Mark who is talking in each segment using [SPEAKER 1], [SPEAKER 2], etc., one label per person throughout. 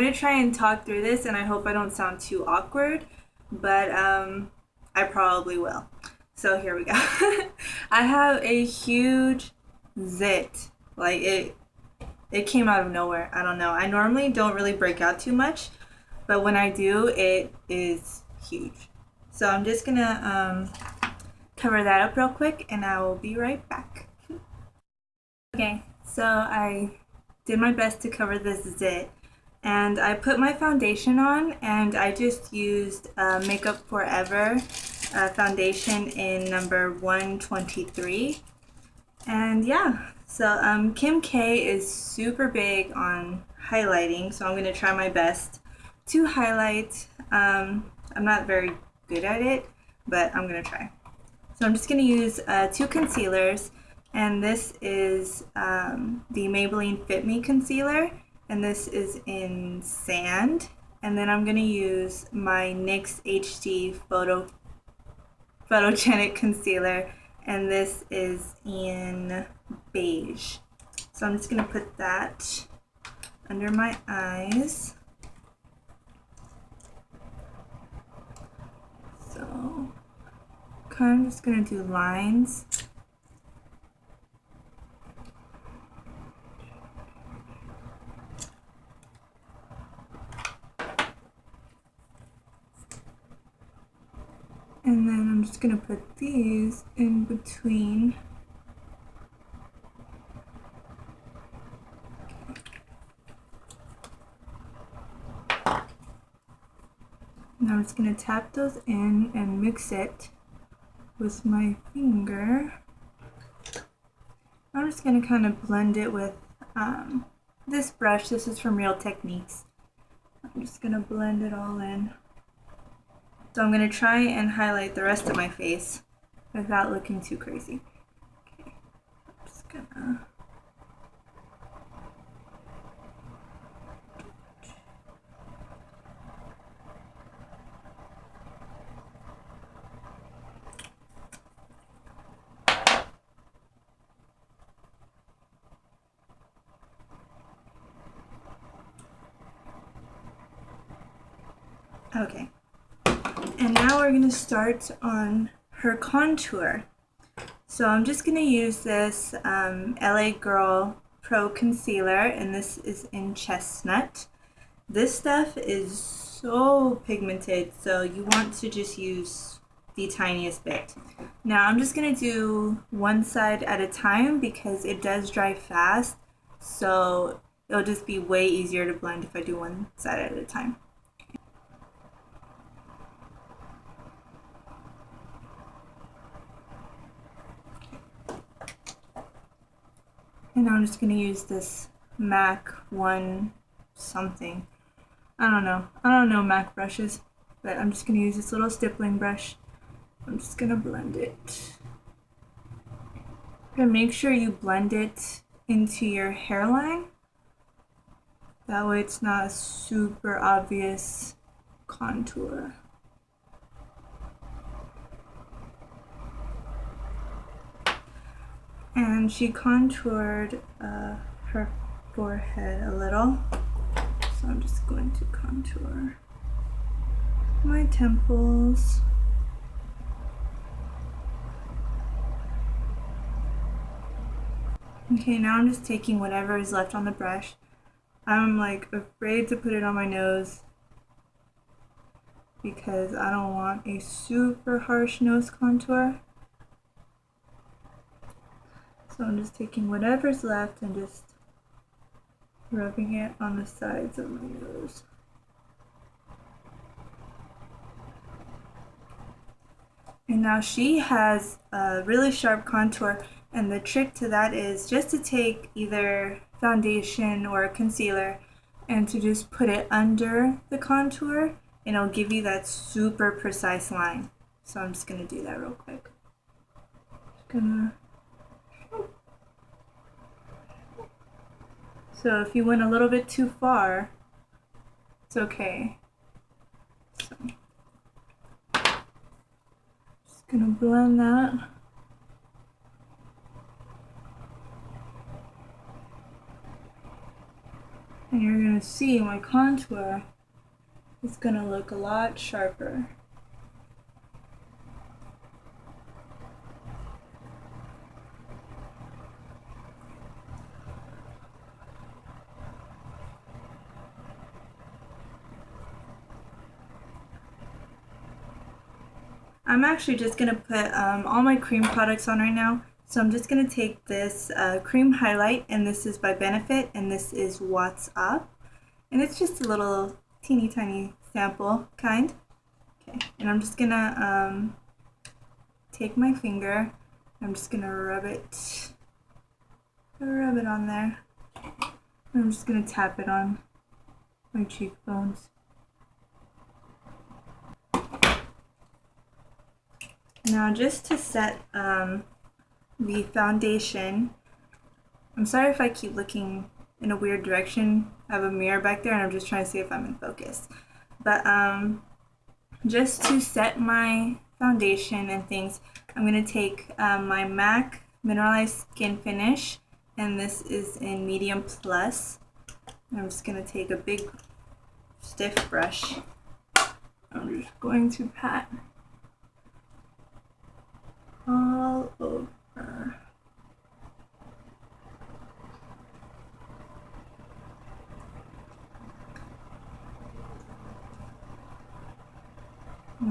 [SPEAKER 1] gonna try and talk through this, and I hope I don't sound too awkward, but I probably will. So here we go. I have a huge zit. Like it came out of nowhere. I don't know. I normally don't really break out too much, but when I do, it is huge. So I'm just gonna cover that up real quick, and I will be right back. Okay, so I did my best to cover this zit, and I put my foundation on, and I just used Makeup Forever foundation in number 123. And yeah, so Kim K is super big on highlighting, so I'm going to try my best to highlight. I'm not very good at it, but I'm going to try. So I'm just going to use 2 concealers, and this is the Maybelline Fit Me concealer, and this is in Sand. And then I'm going to use my NYX HD Photogenic concealer, and this is in Beige. So I'm just going to put that under my eyes. So kind of just going to do lines. And then I'm just going to put these in between. Now I'm just going to tap those in and mix it with my finger. I'm just going to kind of blend it with this brush. This is from Real Techniques. I'm just going to blend it all in. So I'm going to try and highlight the rest of my face without looking too crazy. Okay, I'm just going to... Okay. And now we're going to start on her contour. So I'm just going to use this LA Girl Pro Concealer, and this is in Chestnut. This stuff is so pigmented, so you want to just use the tiniest bit. Now I'm just going to do one side at a time because it does dry fast, so it'll just be way easier to blend if I do one side at a time. And now I'm just going to use this MAC 1 something. I don't know MAC brushes, but I'm just going to use this little stippling brush. I'm just going to blend it. And make sure you blend it into your hairline. That way it's not a super obvious contour. And she contoured her forehead a little. So I'm just going to contour my temples. Okay, now I'm just taking whatever is left on the brush. I'm like afraid to put it on my nose because I don't want a super harsh nose contour. So I'm just taking whatever's left and just rubbing it on the sides of my nose. And now she has a really sharp contour, and the trick to that is just to take either foundation or concealer and to just put it under the contour, and it'll give you that super precise line. So I'm just going to do that real quick. Just gonna... So if you went a little bit too far, it's okay. So, just gonna blend that. And you're gonna see my contour is going to look a lot sharper. I'm actually just going to put all my cream products on right now. So I'm just going to take this cream highlight, and this is by Benefit, and this is What's Up. And it's just a little teeny tiny sample kind. Okay, and I'm just going to take my finger. I'm just going to rub it on there. I'm just going to tap it on my cheekbones. Now just to set the foundation, I'm sorry if I keep looking in a weird direction. I have a mirror back there and I'm just trying to see if I'm in focus. But just to set my foundation and things, I'm going to take my MAC Mineralized Skin Finish, and this is in Medium Plus. And I'm just going to take a big stiff brush. I'm just going to pat all over.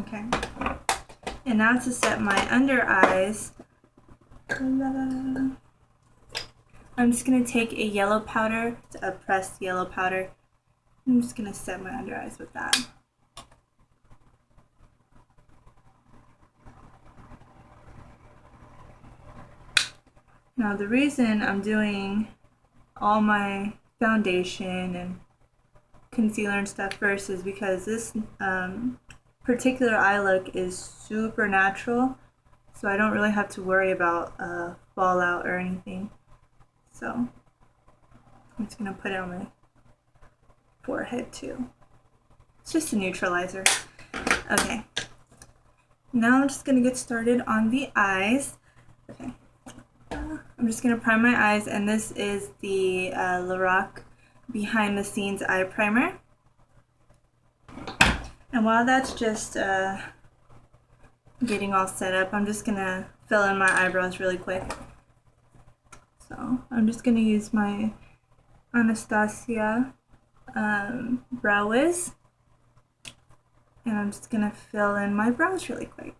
[SPEAKER 1] Okay. And now to set my under eyes, I'm just going to take a yellow powder, a pressed yellow powder. I'm just going to set my under eyes with that. Now the reason I'm doing all my foundation and concealer and stuff first is because this particular eye look is super natural, so I don't really have to worry about fallout or anything. So I'm just going to put it on my forehead too. It's just a neutralizer. Okay, now I'm just going to get started on the eyes. Okay. I'm just going to prime my eyes, and this is the Lorac Behind the Scenes Eye Primer. And while that's just getting all set up, I'm just going to fill in my eyebrows really quick. So I'm just going to use my Anastasia Brow Wiz, and I'm just going to fill in my brows really quick.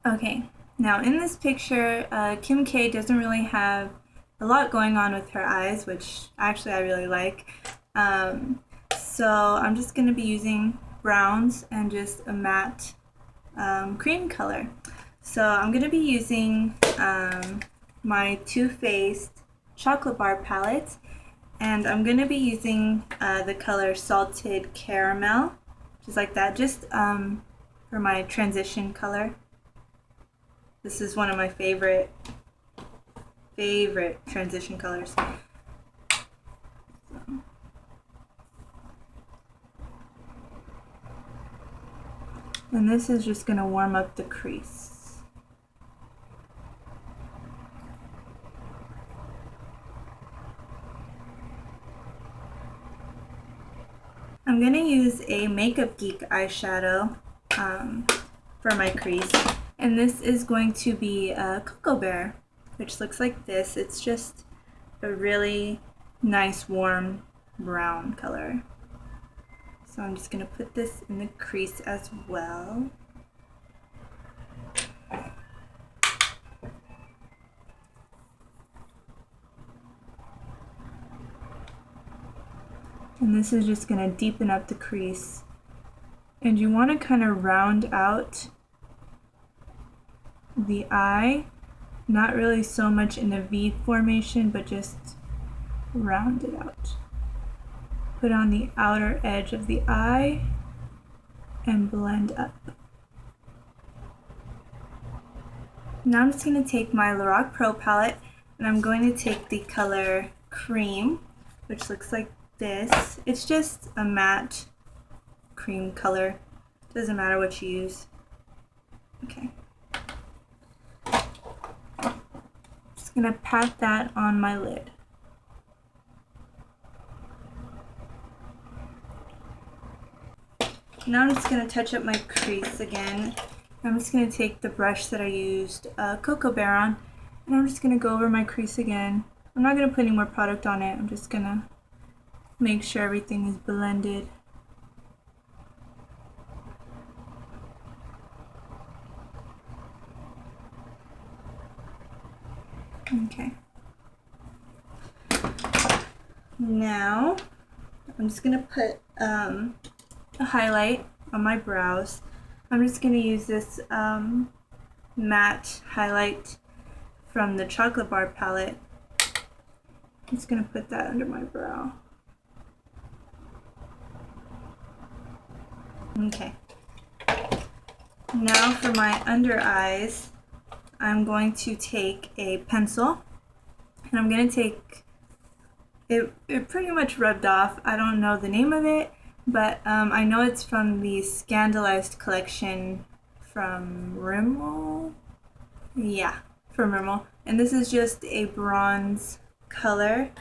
[SPEAKER 1] Okay, now in this picture, Kim K doesn't really have a lot going on with her eyes, which actually I really like. So I'm just going to be using browns and just a matte cream color. So I'm going to be using my Too Faced Chocolate Bar palette, and I'm going to be using the color Salted Caramel, just like that, just for my transition color. This is one of my favorite transition colors. And this is just going to warm up the crease. I'm going to use a Makeup Geek eyeshadow for my crease. And this is going to be a Cocoa Bear, which looks like this. It's just a really nice warm brown color. So I'm just going to put this in the crease as well. And this is just going to deepen up the crease. And you want to kind of round out the eye, not really so much in a V formation, but just round it out. Put on the outer edge of the eye and blend up. Now I'm just going to take my Lorac Pro palette, and I'm going to take the color Cream, which looks like this. It's just a matte cream color. Doesn't matter what you use. Okay. Just gonna pat that on my lid. Now I'm just gonna touch up my crease again. I'm just gonna take the brush that I used Cocoa Bear on, and I'm just gonna go over my crease again. I'm not gonna put any more product on it. I'm just gonna make sure everything is blended. Okay. Now I'm just gonna put a highlight on my brows. I'm just gonna use this matte highlight from the Chocolate Bar palette. I'm just gonna put that under my brow. Okay. Now for my under eyes, I'm going to take a pencil, and I'm gonna take it. It pretty much rubbed off. I don't know the name of it, but I know it's from the Scandalized collection from Rimmel. Yeah, from Rimmel. And this is just a bronze color,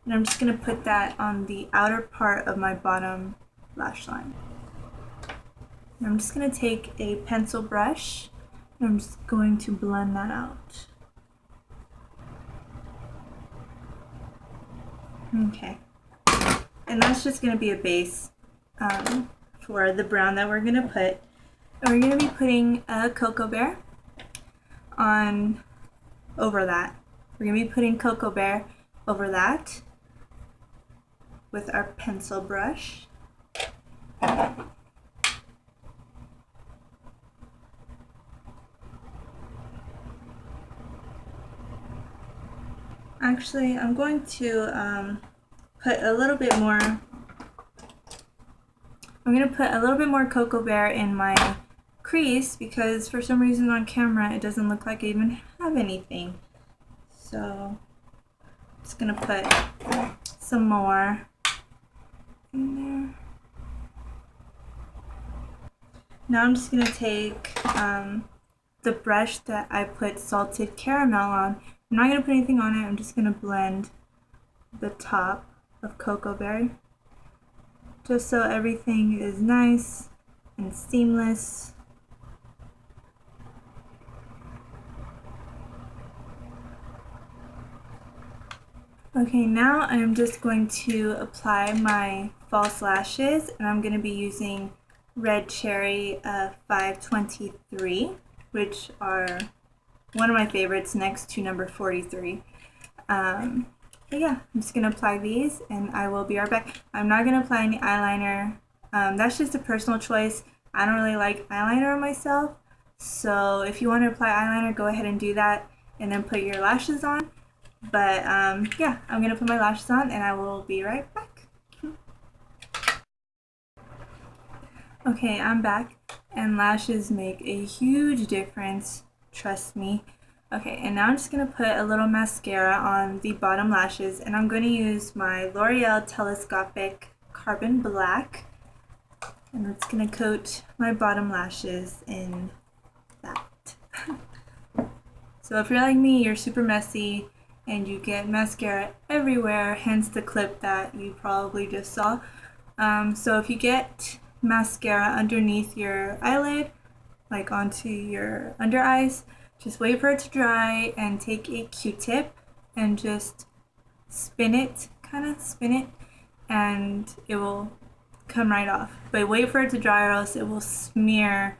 [SPEAKER 1] and I'm just gonna put that on the outer part of my bottom lash line. And I'm just gonna take a pencil brush, and I'm just going to blend that out. Okay, and that's just gonna be a base for the brown that we're gonna put. And we're gonna be putting a Cocoa Bear on over that. We're gonna be putting Cocoa Bear over that with our pencil brush. Actually, I'm going to put a little bit more. I'm going to put a little bit more Cocoa Bear in my crease because for some reason on camera it doesn't look like I even have anything. So I'm just going to put some more in there. Now I'm just going to take the brush that I put salted caramel on. I'm not going to put anything on it. I'm just going to blend the top of Cocoa Bear just so everything is nice and seamless. Okay, now I'm just going to apply my false lashes, and I'm going to be using Red Cherry 523, which are one of my favorites next to number 43. But yeah, I'm just going to apply these and I will be right back. I'm not going to apply any eyeliner. That's just a personal choice. I don't really like eyeliner on myself. So if you want to apply eyeliner, go ahead and do that and then put your lashes on. But yeah, I'm going to put my lashes on and I will be right back. Okay, I'm back, and lashes make a huge difference. Trust me. Okay, and now I'm just going to put a little mascara on the bottom lashes, and I'm going to use my L'Oreal Telescopic Carbon Black, and it's going to coat my bottom lashes in that. So if you're like me, you're super messy, and you get mascara everywhere, hence the clip that you probably just saw. So if you get mascara underneath your eyelid, like onto your under eyes, just wait for it to dry and take a Q-tip and just spin it, and it will come right off. But wait for it to dry or else it will smear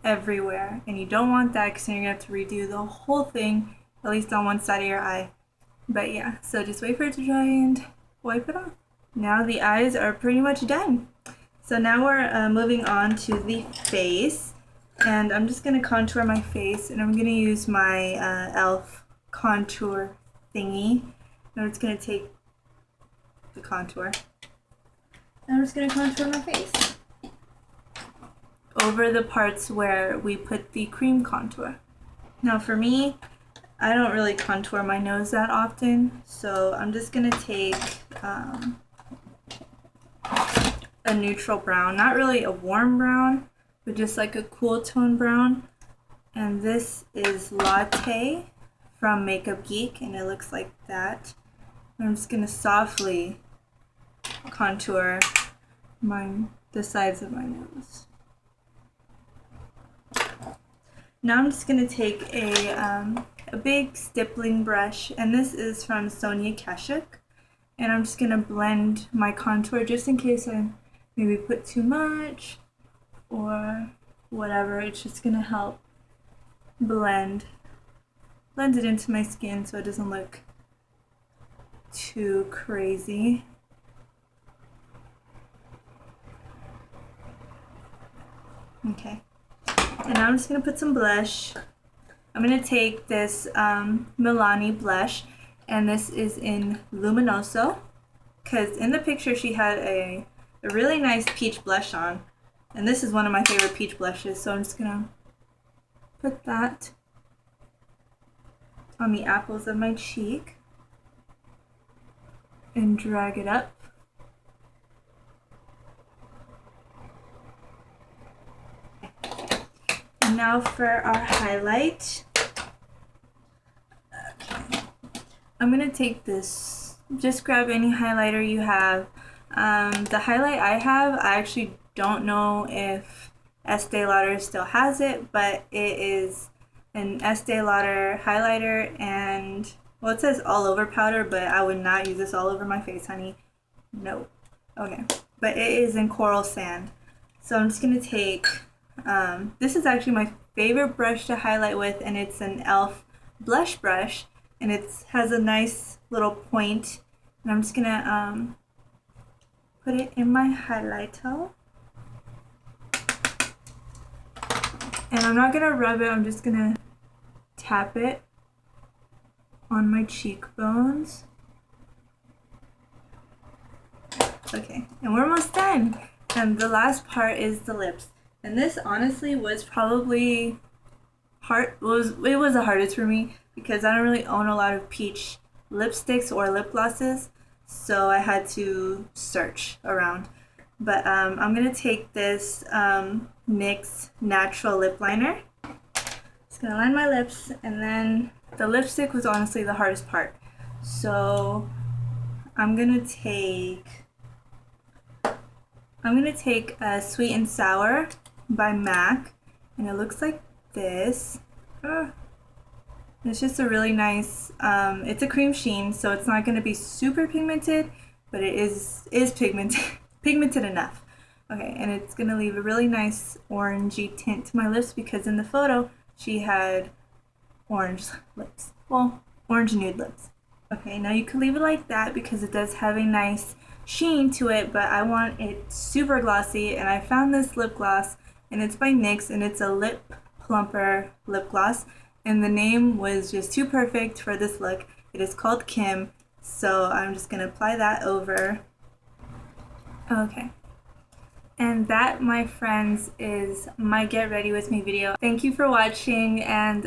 [SPEAKER 1] everywhere, and you don't want that because then you're going to have to redo the whole thing, at least on one side of your eye. But yeah, so just wait for it to dry and wipe it off. Now the eyes are pretty much done. So now we're moving on to the face. And I'm just going to contour my face, and I'm going to use my e.l.f. contour thingy. And I'm just going to take the contour, and I'm just going to contour my face over the parts where we put the cream contour. Now for me, I don't really contour my nose that often, so I'm just going to take a neutral brown, not really a warm brown, but just like a cool tone brown. And this is Latte from Makeup Geek, and it looks like that. And I'm just gonna softly contour the sides of my nose. Now I'm just gonna take a big stippling brush, and this is from Sonia Kashuk, and I'm just gonna blend my contour just in case I maybe put too much or whatever. It's just gonna help blend it into my skin so it doesn't look too crazy. Okay, and now I'm just gonna put some blush. I'm gonna take this Milani blush, and this is in Luminoso, because in the picture she had a really nice peach blush on, and this is one of my favorite peach blushes, so I'm just gonna put that on the apples of my cheek and drag it up. And now for our highlight. Okay. I'm gonna take this, just grab any highlighter you have. The highlight I have, I actually don't know if Estee Lauder still has it, but it is an Estee Lauder highlighter, and well, it says all over powder, but I would not use this all over my face, honey. No. Okay, but it is in coral sand. So I'm just gonna take, this is actually my favorite brush to highlight with, and it's an e.l.f. blush brush, and it has a nice little point, and I'm just gonna put it in my highlighter. And I'm not gonna rub it, I'm just gonna tap it on my cheekbones. Okay, and we're almost done. And the last part is the lips. And this honestly was probably it was the hardest for me because I don't really own a lot of peach lipsticks or lip glosses, so I had to search around. But I'm gonna take this NYX natural lip liner. Just gonna line my lips, and then the lipstick was honestly the hardest part. So I'm gonna take Sweet and Sour by MAC, and it looks like this. It's just a really nice, it's a cream sheen, so it's not going to be super pigmented, but it is pigmented enough. Okay, and it's going to leave a really nice orangey tint to my lips because in the photo she had orange lips. Well, orange nude lips. Okay, now you can leave it like that because it does have a nice sheen to it, but I want it super glossy, and I found this lip gloss, and it's by NYX, and it's a lip plumper lip gloss, and the name was just too perfect for this look. It is called Kim, so I'm just gonna apply that over. Okay, and that, my friends, is my get ready with me video. Thank you for watching, and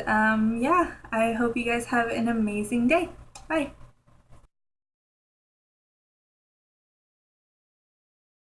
[SPEAKER 1] yeah, I hope you guys have an amazing day. Bye.